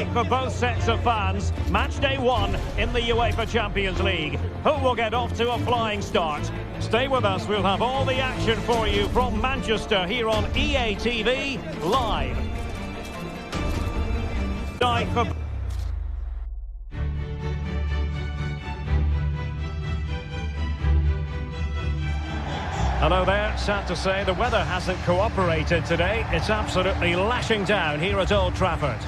night for both sets of fans. Match day 1 in the UEFA Champions League. Who will get off to a flying start? Stay with us, we'll have all the action for you from Manchester here on EA TV live. Night for... Hello there, sad to say the weather hasn't cooperated today. It's absolutely lashing down here at Old Trafford.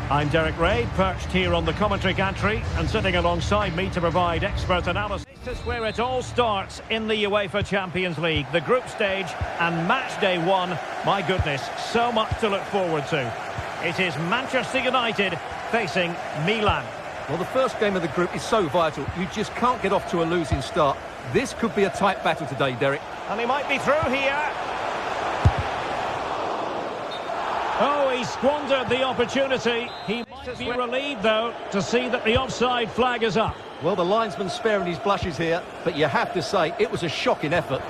I'm Derek Ray, perched here on the commentary gantry, and sitting alongside me to provide expert analysis. This is where it all starts in the UEFA Champions League, the group stage and match day 1. My goodness, so much to look forward to. It is Manchester United facing Milan. Well, the first game of the group is so vital. You just can't get off to a losing start. This could be a tight battle today, Derek. And he might be through here. Oh, he squandered the opportunity. He might be relieved, though, to see that the offside flag is up. Well, the linesman's sparing his blushes here, but you have to say it was a shocking effort.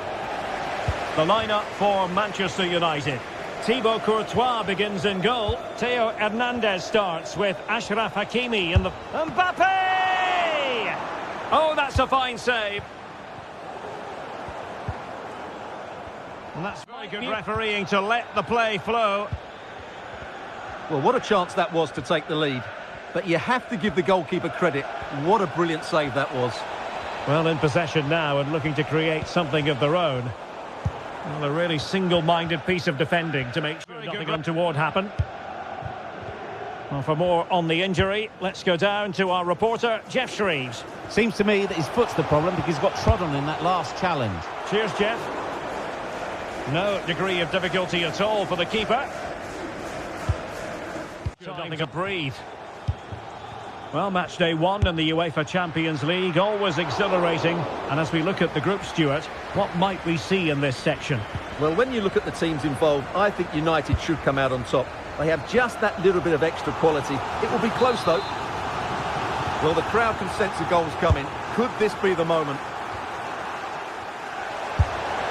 The lineup for Manchester United. Thibaut Courtois begins in goal. Theo Hernandez starts with Achraf Hakimi in the... Mbappe! Oh, that's a fine save. And that's very good refereeing to let the play flow. Well, what a chance that was to take the lead. But you have to give the goalkeeper credit. What a brilliant save that was. Well, in possession now and looking to create something of their own. Well, a really single-minded piece of defending to make sure nothing untoward happened. Well, for more on the injury, let's go down to our reporter, Jeff Shreves. Seems to me that his foot's the problem because he's got trod on in that last challenge. Cheers, Jeff. No degree of difficulty at all for the keeper. Nothing to breathe. Well, match day 1 in the UEFA Champions League, always exhilarating. And as we look at the group, Stuart, what might we see in this section? Well, when you look at the teams involved, I think United should come out on top. They have just that little bit of extra quality. It will be close, though. Well, the crowd can sense the goals coming. Could this be the moment?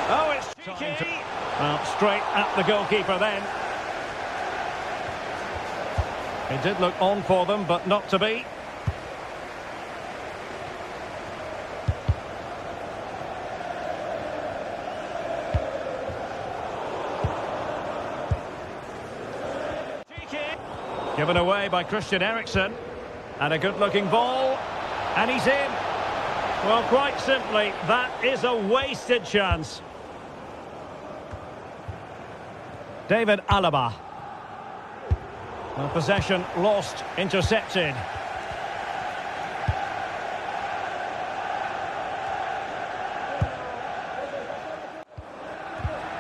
Oh, it's cheeky. Well, straight at the goalkeeper then. It did look on for them, but not to be. Cheeky. Given away by Christian Eriksen. And a good-looking ball. And he's in. Well, quite simply, that is a wasted chance. David Alaba. Well, possession lost, intercepted.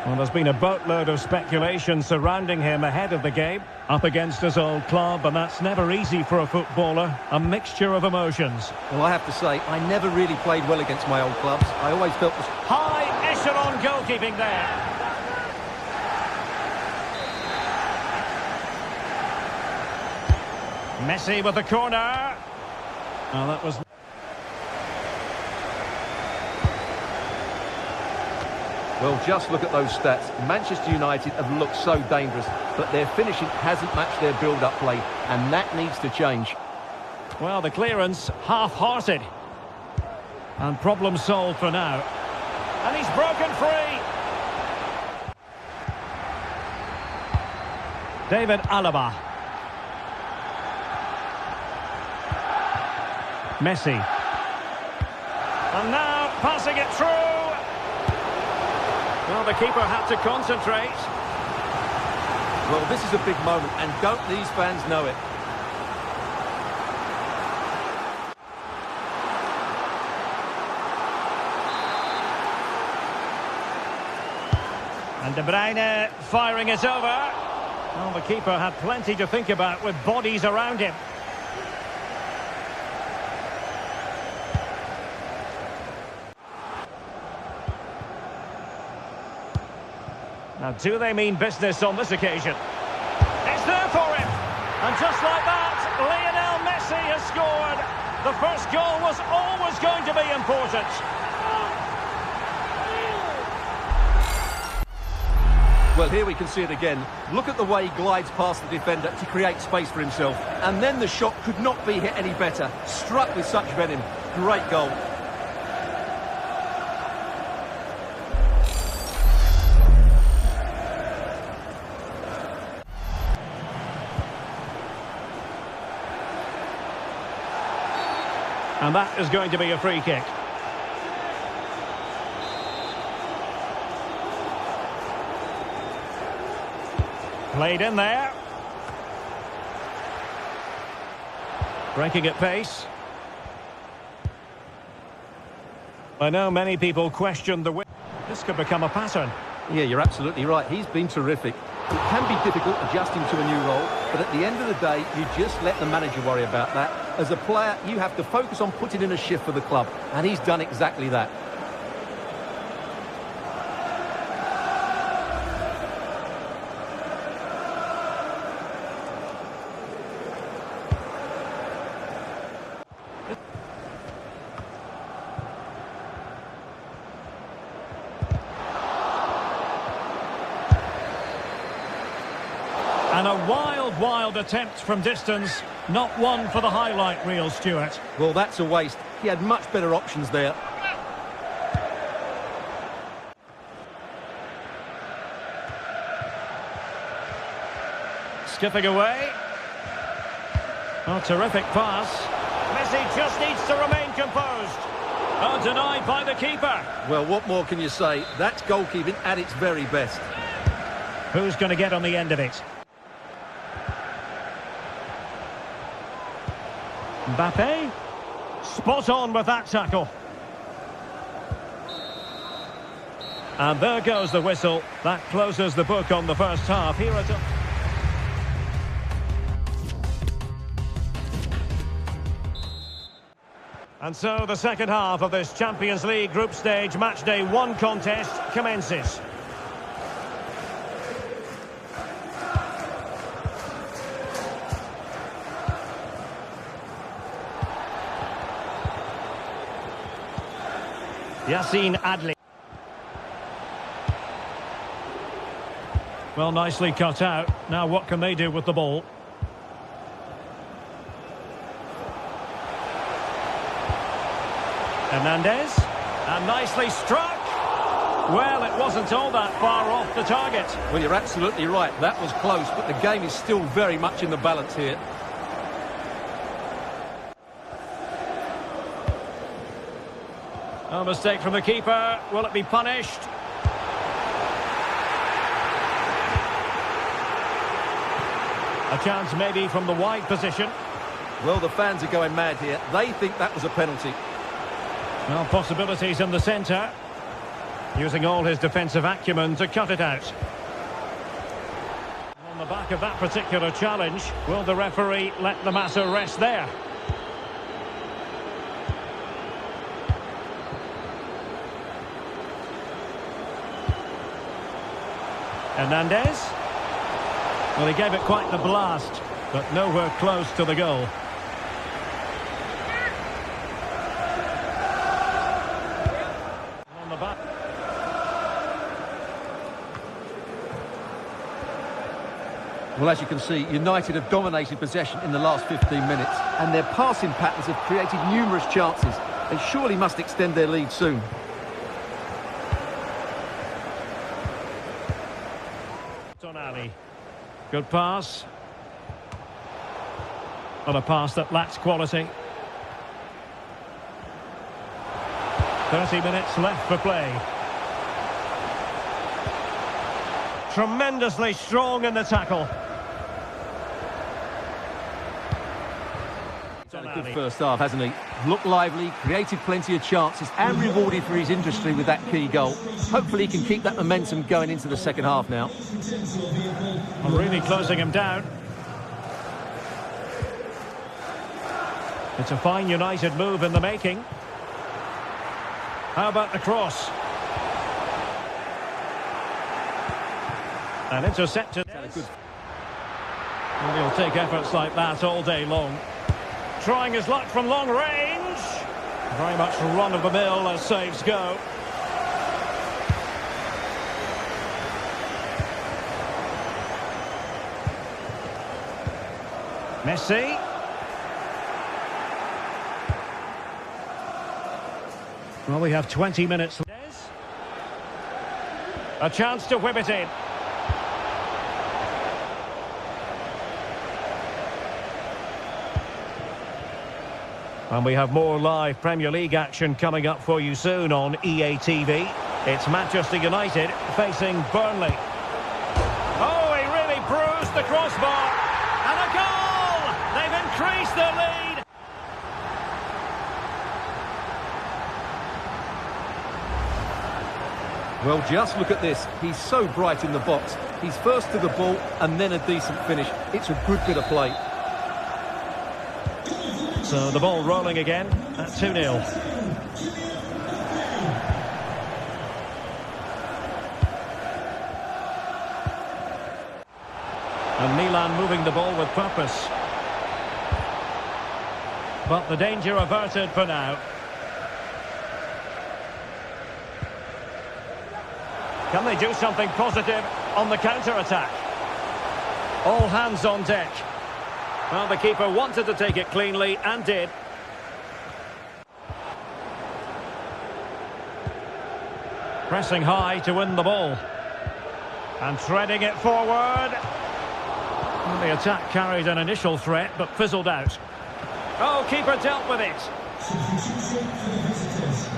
Well, there's been a boatload of speculation surrounding him ahead of the game. Up against his old club, and that's never easy for a footballer. A mixture of emotions. Well, I have to say, I never really played well against my old clubs. I always felt... High echelon goalkeeping there. Messi with the corner. Oh, that was... Well, just look at those stats. Manchester United have looked so dangerous, but their finishing hasn't matched their build-up play, and that needs to change. Well, the clearance half-hearted. And problem solved for now. And he's broken free. David Alaba. Messi. And now passing it through. Well, the keeper had to concentrate. Well, this is a big moment, and don't these fans know it? And De Bruyne firing it over. Well, the keeper had plenty to think about with bodies around him. Now, do they mean business on this occasion? It's there for him! And just like that, Lionel Messi has scored. The first goal was always going to be important. Well, here we can see it again. Look at the way he glides past the defender to create space for himself. And then the shot could not be hit any better. Struck with such venom. Great goal. And that is going to be a free kick. Played in there. Breaking at pace. I know many people question the win. This could become a pattern. Yeah, you're absolutely right. He's been terrific. It can be difficult adjusting to a new role, but at the end of the day, you just let the manager worry about that. As a player, you have to focus on putting in a shift for the club, and he's done exactly that. And a wild attempt from distance. Not one for the highlight reel, Stuart. Well, that's a waste. He had much better options there. Skipping away. Oh, terrific pass. Messi just needs to remain composed. Oh, denied by the keeper. Well, what more can you say? That's goalkeeping at its very best. Who's going to get on the end of it? Mbappe, spot on with that tackle. And there goes the whistle. That closes the book on the first half. Here at And so the second half of this Champions League group stage matchday 1 contest commences. Yassine Adli. Well, nicely cut out. Now what can they do with the ball? Hernandez. And nicely struck. Well, it wasn't all that far off the target. Well, you're absolutely right. That was close, but the game is still very much in the balance here. A mistake from the keeper. Will it be punished? A chance maybe from the wide position. Well, the fans are going mad here. They think that was a penalty. Well, possibilities in the centre. Using all his defensive acumen to cut it out. On the back of that particular challenge, will the referee let the matter rest there? Hernandez. Well, he gave it quite the blast, but nowhere close to the goal. On the back. Well, as you can see, United have dominated possession in the last 15 minutes, and their passing patterns have created numerous chances. They surely must extend their lead soon. Tonali. Good pass. Not a pass that lacks quality. 30 minutes left for play. Tremendously strong in the tackle. Had a good first half, hasn't he? Looked lively, created plenty of chances, and rewarded for his industry with that key goal. Hopefully he can keep that momentum going into the second half now. Well, really closing him down. It's a fine United move in the making. How about the cross? And intercepted. Well, he'll take efforts like that all day long. Trying his luck from long range. Very much run-of-the-mill as saves go. Messi. Well, we have 20 minutes. A chance to whip it in. And we have more live Premier League action coming up for you soon on EA TV. It's Manchester United facing Burnley. Oh, he really bruised the crossbar. And a goal! They've increased their lead. Well, just look at this. He's so bright in the box. He's first to the ball and then a decent finish. It's a good bit of play. So the ball rolling again at 2-0. And Milan moving the ball with purpose. But the danger averted for now. Can they do something positive on the counter-attack? All hands on deck. Well, the keeper wanted to take it cleanly and did. Pressing high to win the ball. And threading it forward. Well, the attack carried an initial threat, but fizzled out. Oh, keeper dealt with it.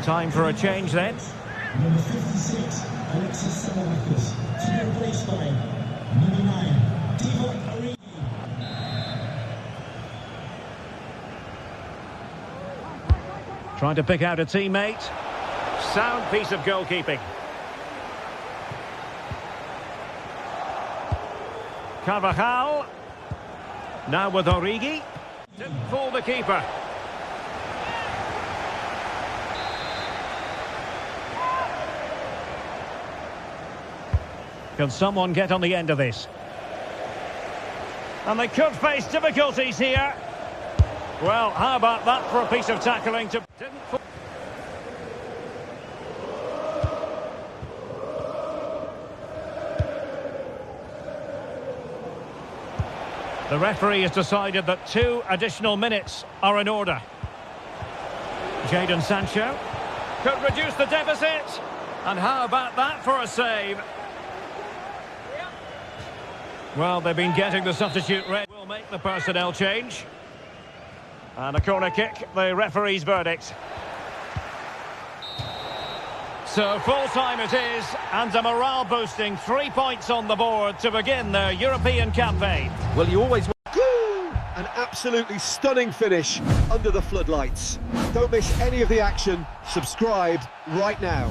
Time for a change then. Number 56, Alexis Samaracus. To be replaced by number 9, Divock Origi. Trying to pick out a teammate. Sound piece of goalkeeping. Carvajal. Now with Origi. Didn't fool the keeper. Can someone get on the end of this? And they could face difficulties here. Well, how about that for a piece of tackling to... The referee has decided that 2 additional minutes are in order. Jadon Sancho could reduce the deficit. And how about that for a save? Well, they've been getting the substitute red. Will make the personnel change. And a corner kick, the referee's verdict. So full-time it is, and a morale-boosting 3 points on the board to begin their European campaign. Well, you always... An absolutely stunning finish under the floodlights. Don't miss any of the action. Subscribe right now.